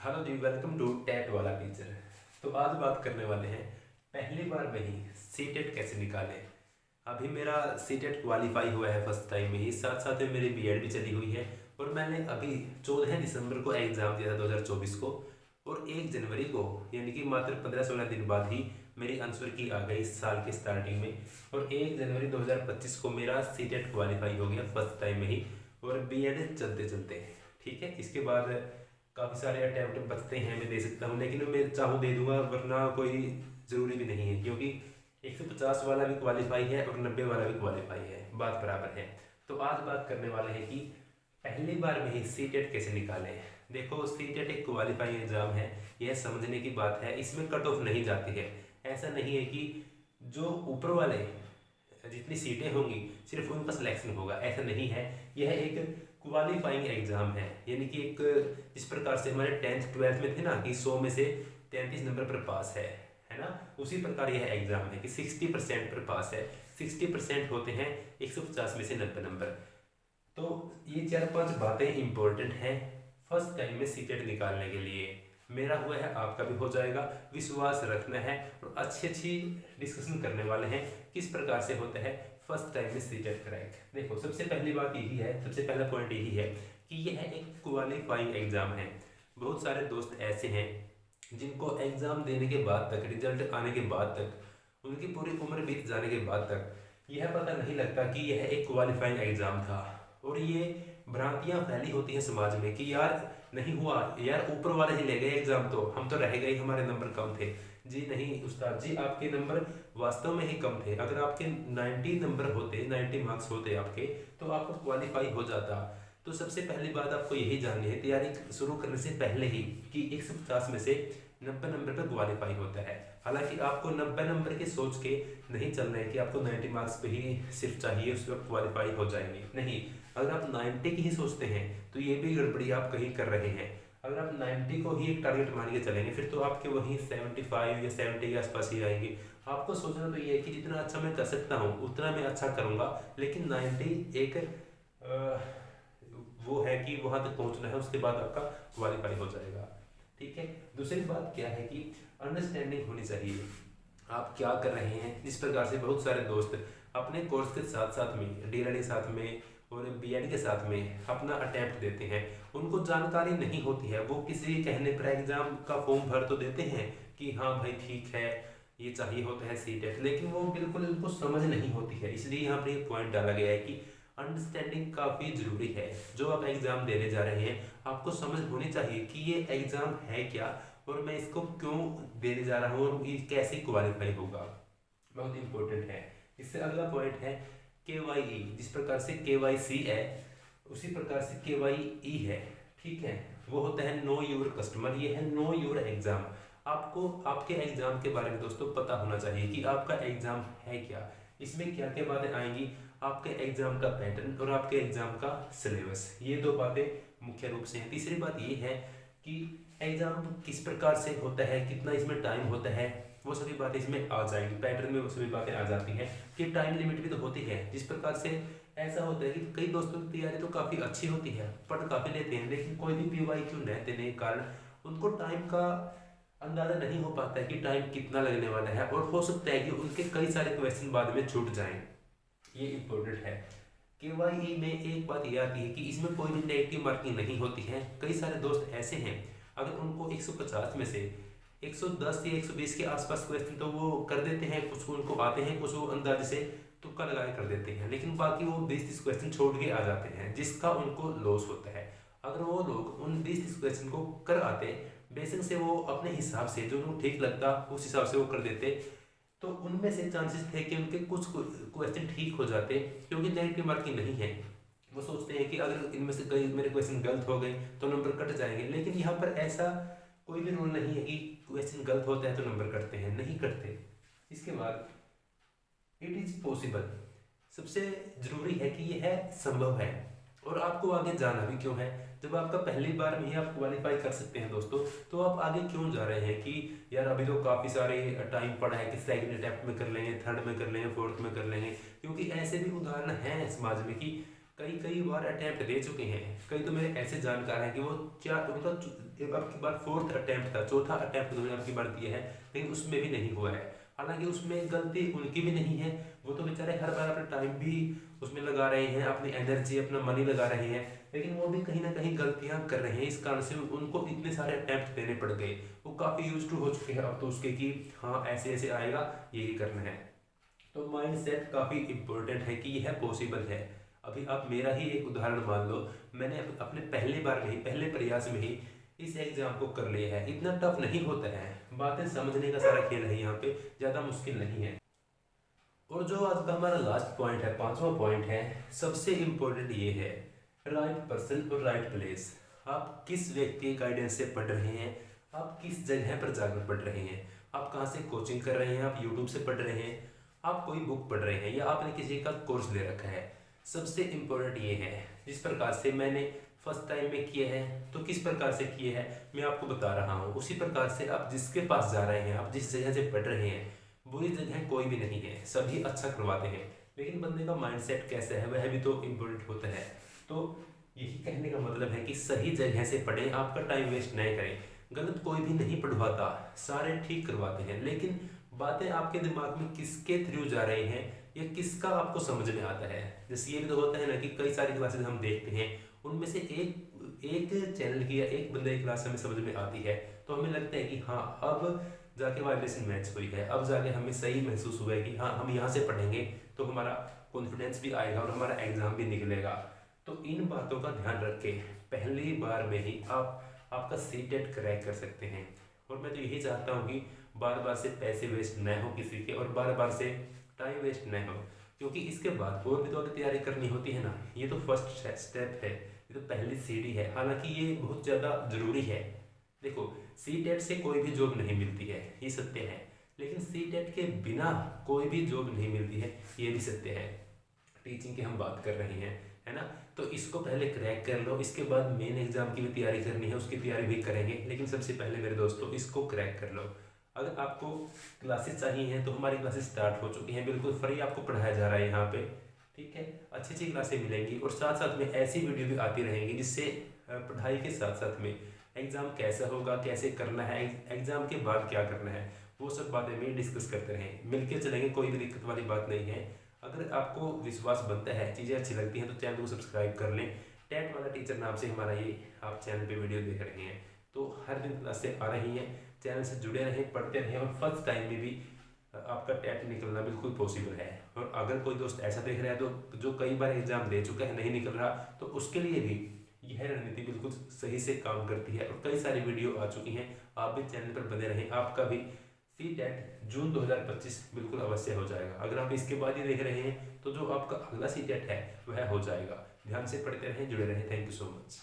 Hello ji, welcome to TET वाला teacher. तो आज बात करने वाले हैं पहली बार में ही सीटेट कैसे निकालें। अभी मेरा सीटेट क्वालिफाई हुआ है फर्स्ट टाइम में ही, साथ साथ में मेरी बीएड भी चली हुई है। और मैंने अभी 14 दिसंबर को एग्ज़ाम दिया था 2024 को, और 1 जनवरी को यानी कि मात्र 15-16 दिन बाद ही मेरी आंसर की आ गई इस साल की स्टार्टिंग में। और 1 जनवरी 2025 को मेरा सीटेट क्वालिफाई हो गया फर्स्ट टाइम में ही, और बीएड चलते चलते। ठीक है, इसके बाद काफ़ी सारे अटैम्प्ट बचते हैं, मैं दे सकता हूँ, लेकिन मैं चाहूँ दे दूंगा, वरना कोई ज़रूरी भी नहीं है, क्योंकि 150 वाला भी क्वालिफाई है और 90 वाला भी क्वालिफाई है, बात बराबर है। तो आज बात करने वाले हैं कि पहली बार में ही सीटेट कैसे निकालें। देखो, सीटेट एक क्वालिफाई एग्ज़ाम है, यह समझने की बात है, इसमें कट ऑफ नहीं जाती है। ऐसा नहीं है कि जो ऊपर वाले जितनी सीटें होंगी सिर्फ उनका सिलेक्शन होगा, ऐसा नहीं है। यह एक क्वालिफाइंग एग्जाम है, यानी कि एक जिस प्रकार से हमारे 10th 12th में थे ना कि 100 में से 33 नंबर पर पास है ना, उसी प्रकार यह एग्जाम है कि 60% पर पास है। 60% होते हैं 150 में से 90 नंबर। तो ये 4-5 बातें इंपॉर्टेंट हैं फर्स्ट टाइम में सीटेट निकालने के लिए। मेरा हुआ है, आपका भी हो जाएगा, विश्वास रखना है। और अच्छी अच्छी डिस्कशन करने वाले हैं किस प्रकार से होता है फर्स्ट टाइम में सीटेट क्रैक। देखो, सबसे पहली बात यही है, सबसे पहला पॉइंट यही है कि यह एक क्वालिफाइंग एग्जाम है। बहुत सारे दोस्त ऐसे हैं जिनको एग्जाम देने के बाद तक, रिजल्ट आने के बाद तक, उनकी पूरी उम्र बीत जाने के बाद तक यह पता नहीं लगता कि यह एक क्वालिफाइंग एग्जाम था। और ये भ्रांतियां फैली होती हैं समाज में कि यार नहीं हुआ, यार ऊपर वाले ही ले गए एग्जाम, तो हम तो रह गए, हमारे नंबर कम थे। जी नहीं उस्ताद जी, आपके नंबर वास्तव में ही कम थे। अगर आपके 90 नंबर होते, 90 मार्क्स होते आपके, तो आपको क्वालिफाई हो जाता। तो सबसे पहली बात आपको यही जाननी है तैयारी शुरू करने से पहले ही कि 150 में से 90 नंबर पर क्वालिफाई होता है। हालांकि आपको 90 नंबर के सोच के नहीं चलना है कि आपको 90 मार्क्स पे ही सिर्फ चाहिए, उसके बाद क्वालिफाई हो जाएंगे, नहीं। अगर आप 90 की ही सोचते हैं तो ये भी गड़बड़ी आप कहीं कर रहे हैं। अगर आप 90 को ही एक टारगेट मान के चलेंगे फिर तो आपके वहीं 75 या 70 के आसपास ही आएंगे। आपको सोचना तो ये है कि जितना अच्छा मैं कर सकता हूँ उतना मैं अच्छा करूँगा, लेकिन 90 एक वो है कि वहाँ तक पहुँचना है, उसके बाद आपका क्वालिफाई हो जाएगा। ठीक है। दूसरी बात क्या है कि अंडरस्टैंडिंग होनी चाहिए, आप क्या कर रहे हैं। जिस प्रकार से बहुत सारे दोस्त अपने कोर्स के साथ साथ में, डीएलएड के साथ में और बीएड के साथ में अपना अटेम्प्ट देते हैं, उनको जानकारी नहीं होती है। वो किसी कहने पर एग्जाम का फॉर्म भर तो देते हैं कि हाँ भाई ठीक है, ये चाहिए होता है सीटेट, लेकिन वो बिल्कुल उनको समझ नहीं होती है। इसलिए यहाँ पर ये पॉइंट डाला गया है कि अंडरस्टैंडिंग काफ़ी ज़रूरी है। जो आप एग्ज़ाम देने जा रहे हैं आपको समझ होनी चाहिए कि ये एग्ज़ाम है क्या, और मैं इसको क्यों देने जा रहा हूँ, और ये कैसे क्वालिफाई होगा, बहुत इंपॉर्टेंट है। इससे अगला पॉइंट है KYE। जिस प्रकार से KYC है उसी प्रकार से KYE है। ठीक है, वो होता है नो योर कस्टमर, ये है नो योर एग्जाम। आपको आपके एग्जाम के बारे में दोस्तों पता होना चाहिए कि आपका एग्जाम है क्या, इसमें क्या क्या बातें आएंगी, आपके एग्जाम का पैटर्न और आपके एग्जाम का सिलेबस, ये 2 बातें मुख्य रूप से हैं। तीसरी बात ये है कि एग्जाम किस प्रकार से होता है, कितना इसमें टाइम होता है, वो सभी बातें इसमें आ जाएंगी। पैटर्न में वो सभी बातें आ जाती हैं कि टाइम लिमिट भी तो होती है। जिस प्रकार से ऐसा होता है कि कई दोस्तों की तैयारी तो काफ़ी अच्छी होती है, पढ़ काफ़ी लेते हैं, लेकिन कोई भी PYQ न देने के कारण उनको टाइम का अंदाज़ा नहीं हो पाता है कि टाइम कितना लगने वाला है, और हो सकता है कि उनके कई सारे क्वेश्चन बाद में छूट जाएं। ये इम्पोर्टेंट है। KYE में एक बात ये आती है कि इसमें कोई भी नेगेटिव मार्किंग नहीं होती है। कई सारे दोस्त ऐसे हैं, अगर उनको 150 में से 110 या 120 के आसपास क्वेश्चन तो वो कर देते हैं, कुछ उनको आते हैं, कुछ वो अंदाजे से तुक्का लगा के कर देते हैं, लेकिन बाकी वो 20-30 क्वेश्चन छोड़ के आ जाते हैं, जिसका उनको लॉस होता है। अगर वो लोग उन 20-30 क्वेश्चन को कर आते, बेसिक से वो अपने हिसाब से जो उनको ठीक लगता उस हिसाब से वो कर देते, तो उनमें से चांसेस थे कि उनके कुछ क्वेश्चन ठीक हो जाते, क्योंकि नेगेटिव मार्किंग नहीं है। वो सोचते हैं कि अगर इनमें से कई मेरे क्वेश्चन गलत हो गए तो नंबर कट जाएंगे, लेकिन यहाँ पर ऐसा कोई भी रूल नहीं है कि क्वेश्चन गलत होता है तो नंबर कटते हैं, नहीं कटते। इसके बाद इट इज़ पॉसिबल, सबसे ज़रूरी है कि यह संभव है, और आपको आगे जाना भी क्यों है। जब आपका पहली बार में ही आप क्वालिफाई कर सकते हैं दोस्तों, तो आप आगे क्यों जा रहे हैं कि यार अभी तो काफ़ी सारे टाइम पड़ा है कि सेकंड अटेम्प्ट में कर लेंगे, थर्ड में कर लेंगे, फोर्थ में कर लेंगे। क्योंकि ऐसे भी उदाहरण हैं समाज में कि कई कई बार अटेम्प्ट दे चुके हैं। कई तो मेरे ऐसे जानकार हैं कि वो उनका अब की बार फोर्थ अटेम्प्ट था, चौथा अटेम्प्ट उन्होंने अब की बार दिया है, लेकिन उसमें भी नहीं हुआ है। हालांकि उसमें गलती उनकी भी नहीं है, वो तो बेचारे हर बार अपना टाइम भी उसमें लगा रहे हैं, अपनी एनर्जी अपना मनी लगा रहे हैं, लेकिन वो भी कहीं ना कहीं गलतियां कर रहे हैं। इस कारण से उनको इतने सारे अटेम्प्ट देने पड़ गए। वो काफ़ी यूज टू हो चुके हैं अब तो उसके कि हाँ ऐसे ऐसे आएगा, यही करना है। तो माइंड सेट काफ़ी इम्पोर्टेंट है कि यह पॉसिबल है। अभी आप मेरा ही एक उदाहरण मान लो, मैंने अपने पहले बार में ही, पहले प्रयास में ही इस एग्जाम को कर लिया है। इतना टफ नहीं होता है, बातें समझने का सारा खेल है, यहाँ पे ज़्यादा मुश्किल नहीं है। और जो आज का हमारा लास्ट पॉइंट है, पांचवा पॉइंट है, सबसे इम्पोर्टेंट ये है, राइट पर्सन और राइट प्लेस। आप किस व्यक्ति के गाइडेंस से पढ़ रहे हैं, आप किस जगह पर जाकर पढ़ रहे हैं, आप कहाँ से कोचिंग कर रहे हैं, आप यूट्यूब से पढ़ रहे हैं, आप कोई बुक पढ़ रहे हैं, या आपने किसी का कोर्स ले रखा है। सबसे इम्पोर्टेंट ये है, जिस प्रकार से मैंने फर्स्ट टाइम में किया है तो किस प्रकार से किया है मैं आपको बता रहा हूँ, उसी प्रकार से आप जिसके पास जा रहे हैं, आप जिस जगह से पढ़ रहे हैं, बुरी जगह कोई भी नहीं है, सभी अच्छा करवाते हैं, लेकिन बंदे का माइंडसेट कैसा है वह भी तो इम्पोर्टेंट होता है। तो यही कहने का मतलब है कि सही जगह से पढ़ें, आपका टाइम वेस्ट नहीं करें। गलत कोई भी नहीं पढ़वाता, सारे ठीक करवाते हैं, लेकिन बातें आपके दिमाग में किसके थ्रू जा रही हैं या किसका आपको समझ में आता है। जैसे ये भी तो होता है ना कि कई सारी क्लासेस हम देखते हैं, उनमें से एक चैनल की या एक बंदे की क्लास हमें समझ में आती है, तो हमें लगता है कि हाँ अब जाके वाइब्रेशन मैच हुई है, अब जाके हमें सही महसूस हुआ है कि हाँ हम यहाँ से पढ़ेंगे तो हमारा कॉन्फिडेंस भी आएगा और हमारा एग्जाम भी निकलेगा। तो इन बातों का ध्यान रख के पहली बार में ही आप आपका सीटेट क्रैक कर सकते हैं। और मैं तो यही चाहता हूँ कि बार बार से पैसे वेस्ट न हो किसी के, और बार बार से टाइम वेस्ट न हो, क्योंकि इसके बाद और भी तो आगे तैयारी करनी होती है ना। ये तो फर्स्ट स्टेप है, ये तो पहली सीढ़ी है, हालांकि ये बहुत ज़्यादा ज़रूरी है। देखो सीटेट से कोई भी जॉब नहीं मिलती है, ये सत्य है, लेकिन सीटेट के बिना कोई भी जॉब नहीं मिलती है, ये भी सत्य है। टीचिंग की हम बात कर रहे हैं, है ना, तो इसको पहले क्रैक कर लो, इसके बाद मेन एग्जाम की भी तैयारी करनी है, उसकी तैयारी भी करेंगे, लेकिन सबसे पहले मेरे दोस्तों इसको क्रैक कर लो। अगर आपको क्लासेस चाहिए हैं तो हमारी क्लासेस स्टार्ट हो चुकी हैं, बिल्कुल फ्री आपको पढ़ाया जा रहा है यहाँ पे, ठीक है। अच्छी अच्छी क्लासें मिलेंगी और साथ साथ में ऐसी वीडियो भी आती रहेंगी जिससे पढ़ाई के साथ साथ में एग्ज़ाम कैसा होगा, कैसे करना है, एग्ज़ाम के बाद क्या करना है, वो सब बातें भी डिस्कस करते रहें, मिलकर चलेंगे, कोई भी दिक्कत वाली बात नहीं है। अगर आपको विश्वास बनता है, चीज़ें अच्छी लगती हैं, तो चैनल को सब्सक्राइब कर लें। टैट वाला टीचर नाम से हमारा ये आप चैनल पे वीडियो देख रहे हैं, तो हर दिन क्लासें आ रही हैं, चैनल से जुड़े रहें, पढ़ते रहें, और फर्स्ट टाइम में भी आपका टैट निकलना बिल्कुल पॉसिबल है। और अगर कोई दोस्त ऐसा देख रहा है तो जो कई बार एग्जाम दे चुका है नहीं निकल रहा, तो उसके लिए भी यह रणनीति बिल्कुल सही से काम करती है, और कई सारी वीडियो आ चुकी हैं। आप भी चैनल पर बने रहें, आपका भी सीटेट जून 2025 बिल्कुल अवश्य हो जाएगा। अगर आप इसके बाद ही देख रहे हैं तो जो आपका अगला सीटेट है वह हो जाएगा। ध्यान से पढ़ते रहें, जुड़े रहें। Thank you so much.